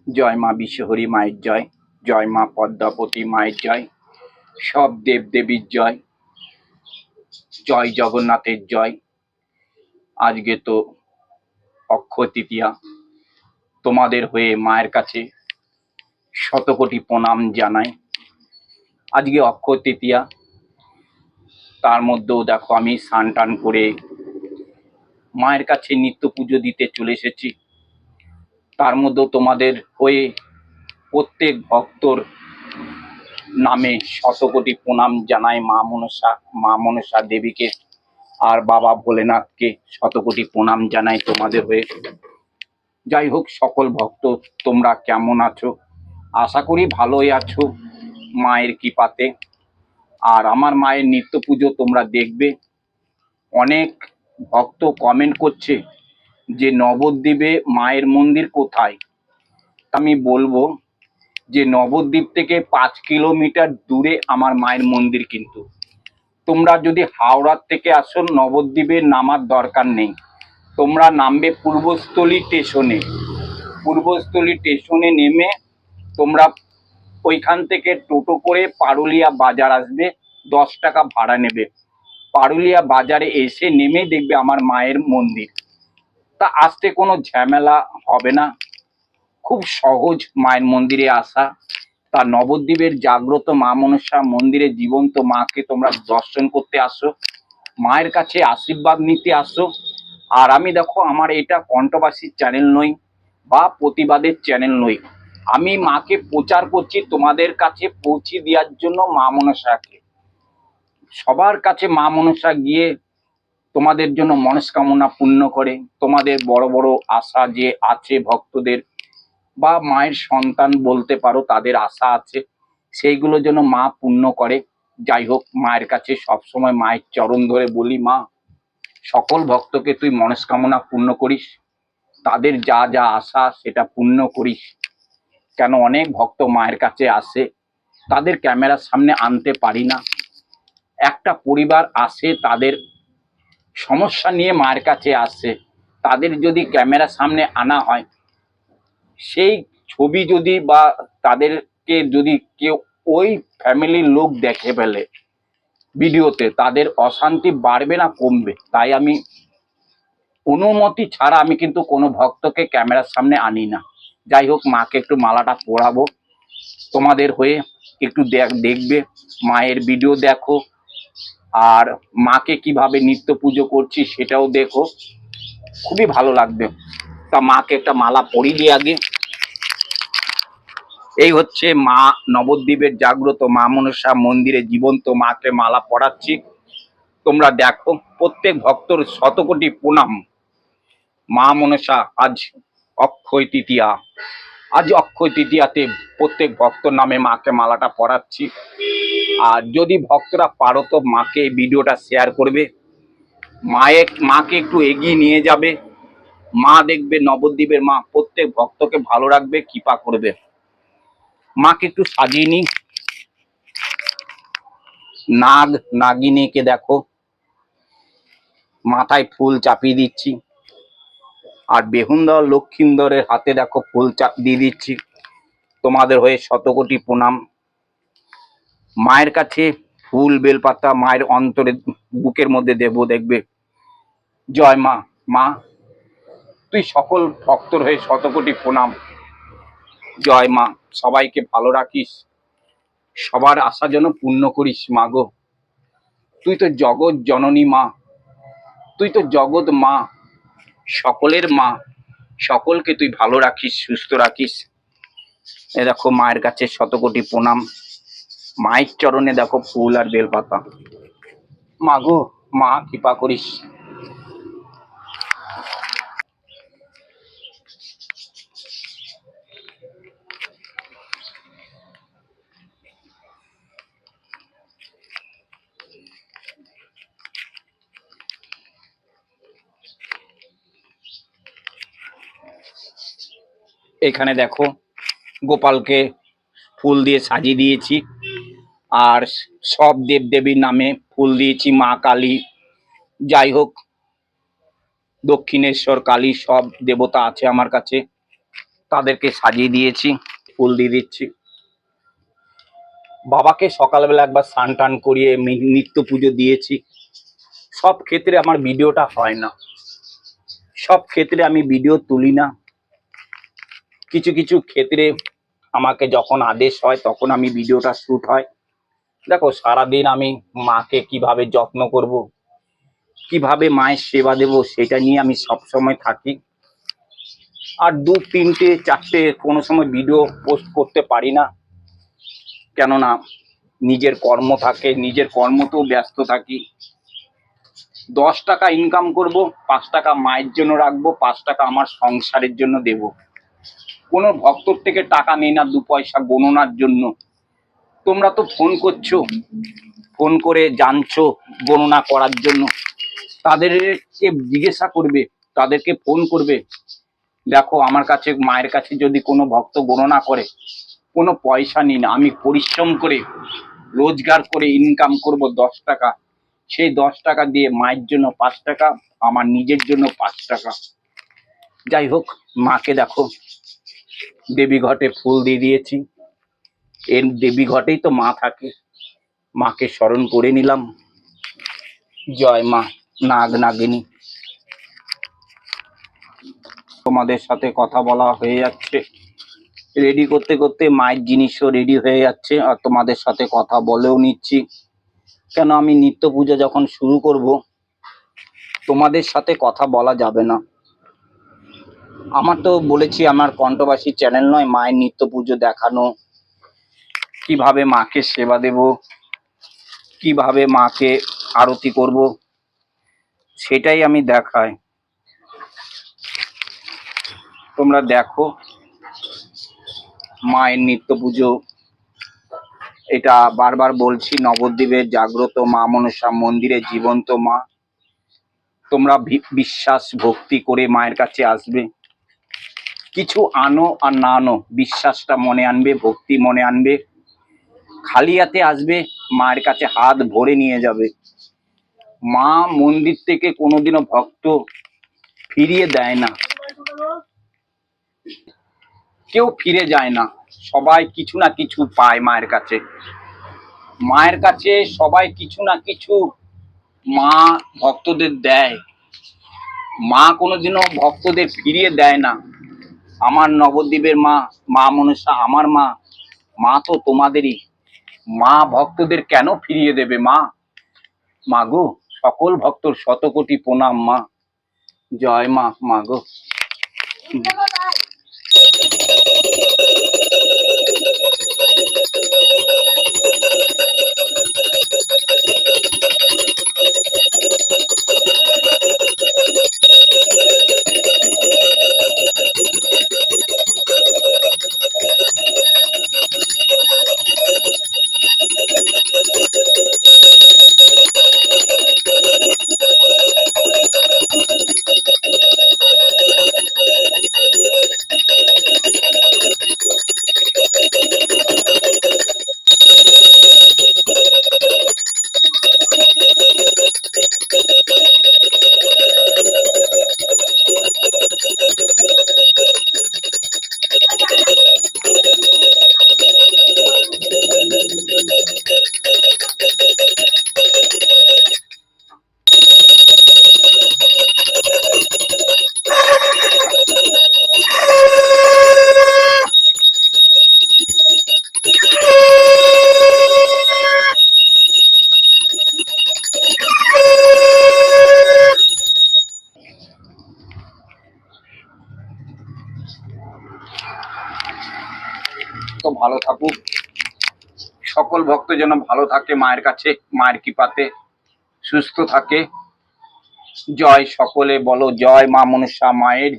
জয় মা বিশ্বহরী মায়ের জয়, জয় মা পদ্মাবতী মায়ের জয়, সব দেব দেবীর জয়, জয় জগন্নাথের জয়। আজকে তো অক্ষয় তৃতীয়া, তোমাদের হয়ে মায়ের কাছে শতকোটি প্রণাম জানাই। আজকে অক্ষয় তৃতীয়া, তার মধ্যেও দেখো আমি স্নান টান করে মায়ের কাছে নিত্য পুজো দিতে চলে এসেছি। তার মধ্যেও তোমাদের হয়ে প্রত্যেক ভক্তর নামে শতকোটি প্রণাম জানাই মা মনসা দেবীকে আর বাবা ভোলেনাথকে শতকোটি প্রণাম জানাই তোমাদের হয়ে। যাই হোক, সকল ভক্ত তোমরা কেমন আছো? আশা করি ভালোই আছো মায়ের কৃপাতে। আর আমার মায়ের নিত্য পুজো তোমরা দেখবে। অনেক ভক্ত কমেন্ট করছে যে নবদ্বীপে মায়ের মন্দির কোথায়। আমি বলবো যে নবদ্বীপ থেকে 5 কিলোমিটার দূরে আমার মায়ের মন্দির। কিন্তু তোমরা যদি হাওড়ার থেকে আসো, নবদ্বীপে নামার দরকার নেই, তোমরা নামবে পূর্বস্থলী স্টেশনে। পূর্বস্থলী স্টেশনে নেমে তোমরা ওইখান থেকে টোটো করে পারুলিয়া বাজার আসবে, 10 টাকা ভাড়া নেবে। পারুলিয়া বাজারে এসে নেমে দেখবে আমার মায়ের মন্দির। তা আসতে কোনো ঝামেলা হবে না, খুব সহজ মায়ের মন্দিরে আসা। তা নবদ্বীপের জাগ্রত মা মনসা মন্দিরে জীবন্ত মাকে তোমরা দর্শন করতে আসো, মায়ের কাছে আশীর্বাদ নিতে আসো। আর আমি দেখো, আমার এটা কণ্ঠবাসীর চ্যানেল নই বা প্রতিবাদের চ্যানেল নই, আমি মাকে প্রচার করছি তোমাদের কাছে পৌঁছে দেওয়ার জন্য। মা মনসাকে সবার কাছে মা মনসা গিয়ে তোমাদের জন্য মনস্কামনা পূর্ণ করে। তোমাদের বড় বড় আশা যে আছে ভক্তদের বা মায়ের সন্তান বলতে পারো, তাদের আশা আছে, সেইগুলো যেন মা পূর্ণ করে। যাই হোক, মায়ের কাছে সবসময় মায়ের চরণ ধরে বলি, মা সকল ভক্তকে তুই মনস্কামনা পূর্ণ করিস, তাদের যা যা আশা সেটা পূর্ণ করিস। কেন অনেক ভক্ত মায়ের কাছে আসে, তাদের ক্যামেরার সামনে আনতে পারি না। একটা পরিবার আসে, তাদের সমস্যা নিয়ে মায়ের কাছে আসে, তাদের যদি ক্যামেরার সামনে আনা হয়, সেই ছবি যদি বা তাদেরকে যদি কেউ ওই ফ্যামিলির লোক দেখে ফেলে ভিডিওতে, তাদের অশান্তি বাড়বে না কমবে। তাই আমি অনুমতি ছাড়া আমি কিন্তু কোনো ভক্তকে ক্যামেরার সামনে আনি না। যাই হোক, মাকে একটু মালাটা পরাবো তোমাদের হয়ে, একটু দেখবে মায়ের ভিডিও দেখো, আর মাকে কিভাবে নিত্য পুজো করছি সেটাও দেখো, খুবই ভালো লাগবে। তা মাকে একটা মালা পরিয়ে দিই আগে। এই হচ্ছে মা নবদ্বীপের জাগ্রত মা মনসা মন্দিরে জীবন্ত মাকে মালা পরাচ্ছি, তোমরা দেখো। প্রত্যেক ভক্তর শতকোটি প্রণাম। মা মনসা আজ অক্ষয় তৃতীয়া, আজ অক্ষয় তৃতীয়াতে প্রত্যেক ভক্তর নামে মাকে মালাটা পরাচ্ছি। আর যদি ভক্তরা পারো তো মাকে ভিডিওটা শেয়ার করবে, মাকে একটু এগিয়ে নিয়ে যাবে। মা দেখবে নবদ্বীপের মা প্রত্যেক ভক্তকে ভালো রাখবে, কৃপা করবে। মাকে একটু সাজিয়ে নি। নাগিনীকে দেখো, মাথায় ফুল চাপিয়ে দিচ্ছি। আর বেহুন্দর লক্ষিন্দরের হাতে দেখো ফুল চাপ দিয়ে দিচ্ছি। তোমাদের হয়ে শতকোটি প্রণাম। মায়ের কাছে ফুল বেলপাতা মায়ের অন্তরে বুকের মধ্যে দেব, দেখবে। জয় মা। মা তুই সকল ভক্তর হয়ে শতকোটি প্রণাম। জয় মা, সবাইকে ভালো রাখিস, সবার আশা যেন পূর্ণ করিস। মা গো, তুই তো জগৎ জননী মা, তুই তো জগৎ মা, সকলের মা, সকলকে তুই ভালো রাখিস, সুস্থ রাখিস। এ দেখো মায়ের কাছে শতকোটি প্রণাম। মায়ের চরণে দেখো ফুল আর বেলপাতা। মা গো, মা কৃপা করিস। এখানে দেখো গোপালকে ফুল দিয়ে সাজিয়ে দিয়েছি, আর সব দেবদেবীর নামে ফুল দিয়েছি। মা কালী, যাই হোক দক্ষিণেশ্বর কালী, সব দেবতা আছে আমার কাছে। তাদেরকে সাজিয়ে দিয়েছি, ফুল দিয়ে দিচ্ছি। বাবাকে সকালবেলা একবার স্নান টান করিয়ে নিত্য পুজো দিয়েছি। সব ক্ষেত্রে আমার ভিডিওটা হয় না, সব ক্ষেত্রে আমি ভিডিও তুলি না। কিছু কিছু ক্ষেত্রে আমাকে যখন আদেশ হয় তখন আমি ভিডিওটা শুট হয়। দেখো, সারাদিন আমি মাকে কিভাবে যত্ন করব, কিভাবে মায়ের সেবা দেব, সেটা নিয়ে আমি সবসময় থাকি। আর 2, 3টে 4টে কোনো সময় ভিডিও পোস্ট করতে পারি না, কেননা নিজের কর্ম থাকে, নিজের কর্মতেও ব্যস্ত থাকি। 10 টাকা ইনকাম করব, 5 টাকা মায়ের জন্য রাখবো, 5 টাকা আমার সংসারের জন্য দেব। কোনো ভক্তর থেকে টাকা নেই না 2 পয়সা গণনার জন্য। তোমরা তো ফোন করছো, ফোন করে জানছো গণনা করার জন্য, তাদেরকে জিজ্ঞাসা করবে, তাদেরকে ফোন করবে। দেখো, আমার কাছে, মায়ের কাছে যদি কোনো ভক্ত গণনা করে, কোনো পয়সা নিই না, আমি পরিশ্রম করে রোজগার করে ইনকাম করব 10 টাকা। সেই 10 টাকা দিয়ে মায়ের জন্য 5 টাকা, আমার নিজের জন্য 5 টাকা। যাই হোক, মাকে দেখো দেবী ঘটে ফুল দিয়ে দিয়েছি। এর দেবী ঘটেই তো মা থাকে, মাকে স্মরণ করে নিলাম। জয় মা নাগ নাগিনী। তোমাদের সাথে কথা বলা হয়ে যাচ্ছে, রেডি করতে করতে মায়ের জিনিসও রেডি হয়ে যাচ্ছে, আর তোমাদের সাথে কথা বলেও নিচ্ছি। কেন, আমি নিত্য পূজা যখন শুরু করব, তোমাদের সাথে কথা বলা যাবে না। আমার তো বলেছি, আমার কণ্ঠবাসী চ্যানেল নয় মায়ের নিত্য পুজো দেখানো, কিভাবে মাকে সেবা দেব, কিভাবে মাকে আরতি করব, সেটাই আমি দেখাই। তোমরা দেখো মায়ের নিত্য পুজো। এটা বারবার বলছি, নবদ্বীপের জাগ্রত মা মনসা মন্দিরে জীবন্ত মা। তোমরা বিশ্বাস ভক্তি করে মায়ের কাছে আসবে, কিছু আনো আর না আনো, বিশ্বাসটা মনে আনবে, ভক্তি মনে আনবে। খালি হাতে আসবে, মায়ের কাছে হাত ভরে নিয়ে যাবে। মা মন্দির থেকে কোনোদিনও ভক্ত ফিরিয়ে দেয় না, কেউ ফিরে যায় না, সবাই কিছু না কিছু পায় মায়ের কাছে। মায়ের কাছে সবাই কিছু না কিছু মা ভক্তদের দেয়। মা কোনোদিনও ভক্তদের ফিরিয়ে দেয় না। আমার নবদ্বীপের মা, মা মনসা আমার মা, মা তো তোমাদেরই। মা ভক্তদের কেন ফিরিয়ে দেবে? মা, মাগো, সকল ভক্তর শতকোটি প্রণাম মা। জয় মা, মাগো। তো ভালো থাকুক, সকল ভক্ত যেন ভালো থাকে মায়ের কাছে, মায়ের কৃপাতে সুস্থ থাকে। জয়, সকলে বলো জয় মা মনসা মায়ের।